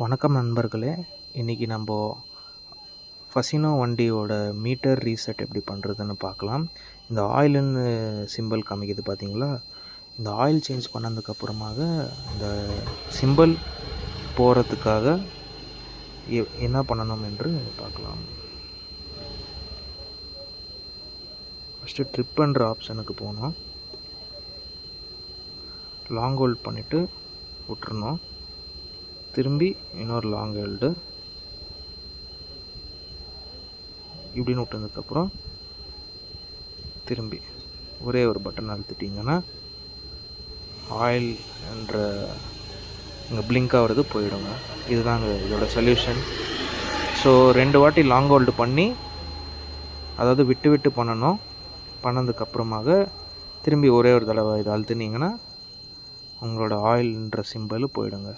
வணக்கம் நண்பர்களே. இன்றைக்கி நம்ம ஃபசினோ வண்டியோட மீட்டர் ரீசெட் எப்படி பண்ணுறதுன்னு பார்க்கலாம். இந்த ஆயிலுன்னு சிம்பிள் காமிக்குது பார்த்தீங்களா, இந்த ஆயில் சேஞ்ச் பண்ணதுக்கப்புறமாக இந்த சிம்பிள் போகிறதுக்காக என்ன பண்ணணும் என்று பார்க்கலாம். ஃபஸ்ட்டு ட்ரிப் என்ற ஆப்ஷனுக்கு போனோம், லாங் ஹோல்ட் பண்ணிவிட்டு விட்டுறணும். திரும்பி இன்னொரு லாங் ஹோல்டு இப்படின்னு விட்டதுக்கப்புறம் திரும்பி ஒரே ஒரு பட்டன் அழுத்திட்டிங்கன்னா ஆயில் என்ற இங்கே பிளிங்க் ஆகிறது போயிடுங்க. இதுதாங்க இதோட சொல்யூஷன். ஸோ 2 வாட்டி லாங் ஹோல்டு பண்ணி, அதாவது விட்டு விட்டு பண்ணணும். பண்ணதுக்கப்புறமாக திரும்பி ஒரே ஒரு தடவை இதை அழுத்தினீங்கன்னா உங்களோட ஆயில்ன்ற சிம்பிள் போயிடுங்க.